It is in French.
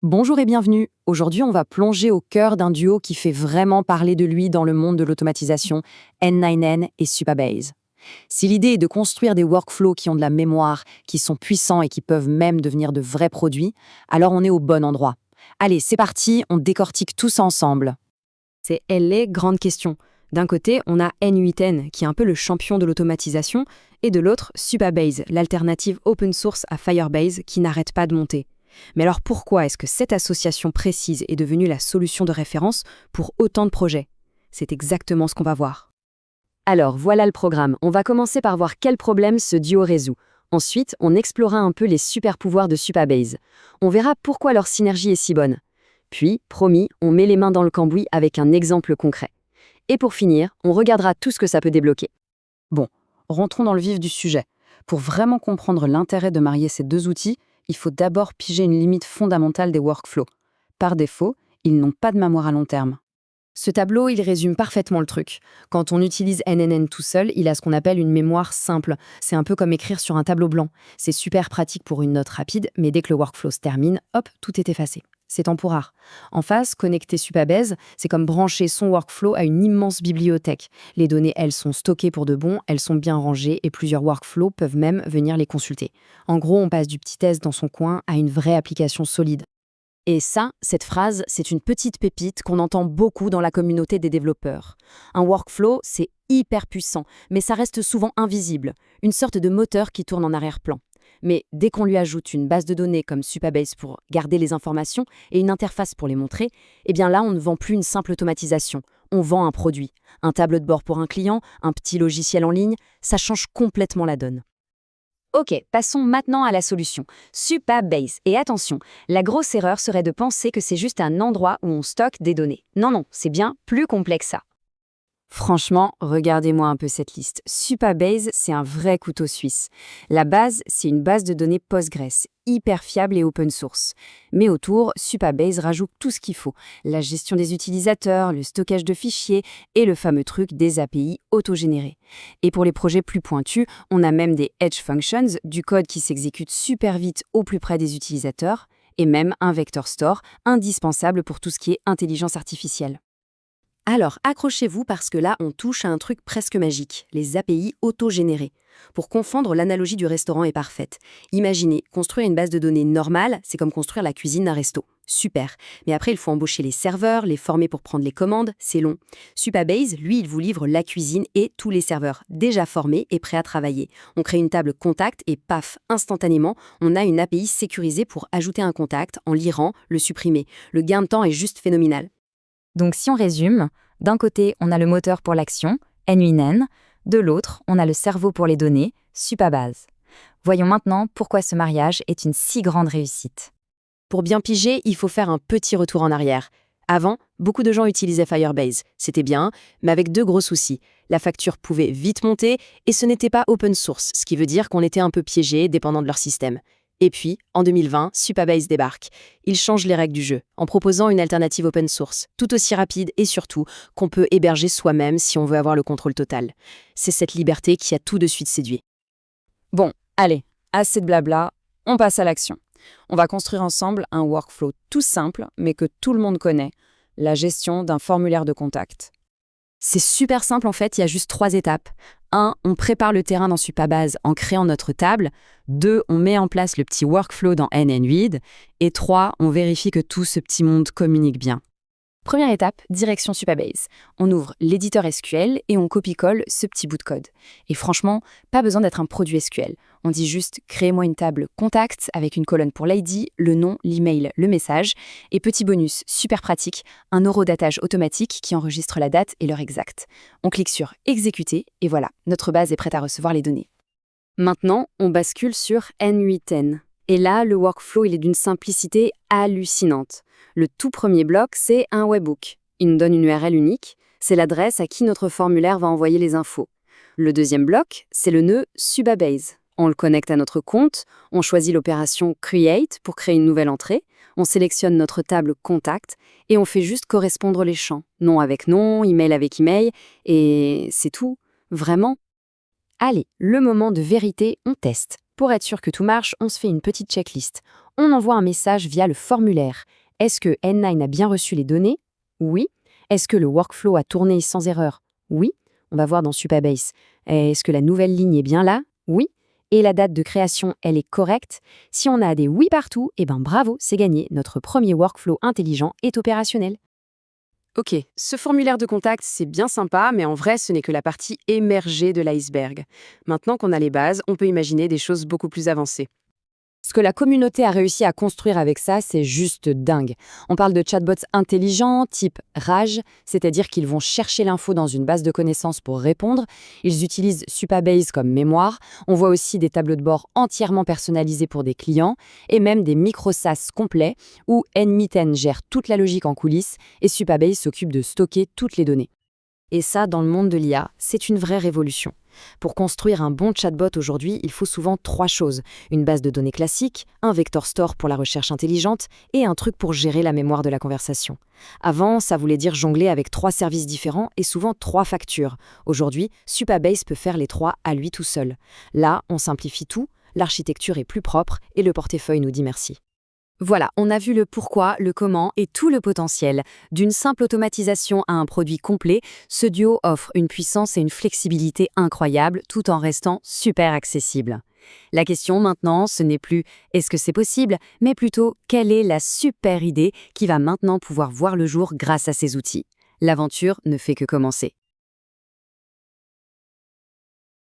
Bonjour et bienvenue. Aujourd'hui, on va plonger au cœur d'un duo qui fait vraiment parler de lui dans le monde de l'automatisation, N9N et Supabase. Si l'idée est de construire des workflows qui ont de la mémoire, qui sont puissants et qui peuvent même devenir de vrais produits, alors on est au bon endroit. Allez, c'est parti, on décortique tout ça ensemble. C'est les grande question. D'un côté, on a N8N, qui est un peu le champion de l'automatisation, et de l'autre, Supabase, l'alternative open source à Firebase qui n'arrête pas de monter. Mais alors pourquoi est-ce que cette association précise est devenue la solution de référence pour autant de projets? C'est exactement ce qu'on va voir. Alors, voilà le programme. On va commencer par voir quel problème ce duo résout. Ensuite, on explorera un peu les super pouvoirs de Supabase. On verra pourquoi leur synergie est si bonne. Puis, promis, on met les mains dans le cambouis avec un exemple concret. Et pour finir, on regardera tout ce que ça peut débloquer. Bon, rentrons dans le vif du sujet. Pour vraiment comprendre l'intérêt de marier ces deux outils, il faut d'abord piger une limite fondamentale des workflows. Par défaut, ils n'ont pas de mémoire à long terme. Ce tableau, il résume parfaitement le truc. Quand on utilise NNN tout seul, il a ce qu'on appelle une mémoire simple. C'est un peu comme écrire sur un tableau blanc. C'est super pratique pour une note rapide, mais dès que le workflow se termine, hop, tout est effacé. C'est temporaire. En face, connecter Supabase, c'est comme brancher son workflow à une immense bibliothèque. Les données, elles sont stockées pour de bon, elles sont bien rangées et plusieurs workflows peuvent même venir les consulter. En gros, on passe du petit test dans son coin à une vraie application solide. Et ça, cette phrase, c'est une petite pépite qu'on entend beaucoup dans la communauté des développeurs. Un workflow, c'est hyper puissant, mais ça reste souvent invisible, une sorte de moteur qui tourne en arrière-plan. Mais dès qu'on lui ajoute une base de données comme Supabase pour garder les informations et une interface pour les montrer, eh bien là, on ne vend plus une simple automatisation, on vend un produit. Un tableau de bord pour un client, un petit logiciel en ligne, ça change complètement la donne. Ok, passons maintenant à la solution. Supabase. Et attention, la grosse erreur serait de penser que c'est juste un endroit où on stocke des données. Non, non, c'est bien plus complexe que ça. Franchement, regardez-moi un peu cette liste. Supabase, c'est un vrai couteau suisse. La base, c'est une base de données Postgres, hyper fiable et open source. Mais autour, Supabase rajoute tout ce qu'il faut. La gestion des utilisateurs, le stockage de fichiers et le fameux truc des API autogénérées. Et pour les projets plus pointus, on a même des Edge Functions, du code qui s'exécute super vite au plus près des utilisateurs, et même un vector store, indispensable pour tout ce qui est intelligence artificielle. Alors, accrochez-vous parce que là, on touche à un truc presque magique, les API autogénérées. Pour confondre, l'analogie du restaurant est parfaite. Imaginez, construire une base de données normale, c'est comme construire la cuisine d'un resto. Super. Mais après, il faut embaucher les serveurs, les former pour prendre les commandes, c'est long. Supabase, lui, il vous livre la cuisine et tous les serveurs, déjà formés et prêts à travailler. On crée une table contact et paf, instantanément, on a une API sécurisée pour ajouter un contact, en l'irant, le supprimer. Le gain de temps est juste phénoménal. Donc si on résume, d'un côté, on a le moteur pour l'action, N8N, de l'autre, on a le cerveau pour les données, Supabase. Voyons maintenant pourquoi ce mariage est une si grande réussite. Pour bien piger, il faut faire un petit retour en arrière. Avant, beaucoup de gens utilisaient Firebase. C'était bien, mais avec deux gros soucis. La facture pouvait vite monter et ce n'était pas open source, ce qui veut dire qu'on était un peu piégé, dépendant de leur système. Et puis, en 2020, Supabase débarque. Il change les règles du jeu, en proposant une alternative open source, tout aussi rapide et surtout qu'on peut héberger soi-même si on veut avoir le contrôle total. C'est cette liberté qui a tout de suite séduit. Bon, allez, assez de blabla, on passe à l'action. On va construire ensemble un workflow tout simple, mais que tout le monde connaît, la gestion d'un formulaire de contact. C'est super simple en fait, il y a juste 3 étapes. 1. On prépare le terrain dans Supabase en créant notre table. 2. On met en place le petit workflow dans NNVid. Et 3. On vérifie que tout ce petit monde communique bien. Première étape, direction Supabase. On ouvre l'éditeur SQL et on copie-colle ce petit bout de code. Et franchement, pas besoin d'être un produit SQL. On dit juste « créez-moi une table contact » avec une colonne pour l'ID, le nom, l'email, le message. Et petit bonus, super pratique, un horodatage automatique qui enregistre la date et l'heure exacte. On clique sur « Exécuter » et voilà, notre base est prête à recevoir les données. Maintenant, on bascule sur N8N. Et là, le workflow, il est d'une simplicité hallucinante. Le tout premier bloc, c'est un webhook. Il nous donne une URL unique, c'est l'adresse à qui notre formulaire va envoyer les infos. Le deuxième bloc, c'est le nœud Supabase. On le connecte à notre compte, on choisit l'opération Create pour créer une nouvelle entrée, on sélectionne notre table Contact et on fait juste correspondre les champs. Nom avec nom, email avec email, et c'est tout. Vraiment. Allez, le moment de vérité, on teste. Pour être sûr que tout marche, on se fait une petite checklist. On envoie un message via le formulaire. Est-ce que N9 a bien reçu les données? Oui. Est-ce que le workflow a tourné sans erreur? Oui. On va voir dans Supabase. Est-ce que la nouvelle ligne est bien là? Oui. Et la date de création, elle est correcte? Si on a des oui partout, bravo, c'est gagné. Notre premier workflow intelligent est opérationnel. Ok, ce formulaire de contact, c'est bien sympa, mais en vrai, ce n'est que la partie émergée de l'iceberg. Maintenant qu'on a les bases, on peut imaginer des choses beaucoup plus avancées. Ce que la communauté a réussi à construire avec ça, c'est juste dingue. On parle de chatbots intelligents, type RAG, c'est-à-dire qu'ils vont chercher l'info dans une base de connaissances pour répondre. Ils utilisent Supabase comme mémoire. On voit aussi des tableaux de bord entièrement personnalisés pour des clients, et même des micro-SaaS complets, où N10 gère toute la logique en coulisses, et Supabase s'occupe de stocker toutes les données. Et ça, dans le monde de l'IA, c'est une vraie révolution. Pour construire un bon chatbot aujourd'hui, il faut souvent 3 choses. Une base de données classique, un vector store pour la recherche intelligente et un truc pour gérer la mémoire de la conversation. Avant, ça voulait dire jongler avec 3 services différents et souvent 3 factures. Aujourd'hui, Supabase peut faire les 3 à lui tout seul. Là, on simplifie tout, l'architecture est plus propre et le portefeuille nous dit merci. Voilà, on a vu le pourquoi, le comment et tout le potentiel. D'une simple automatisation à un produit complet, ce duo offre une puissance et une flexibilité incroyables tout en restant super accessible. La question maintenant, ce n'est plus est-ce que c'est possible, mais plutôt quelle est la super idée qui va maintenant pouvoir voir le jour grâce à ces outils. L'aventure ne fait que commencer.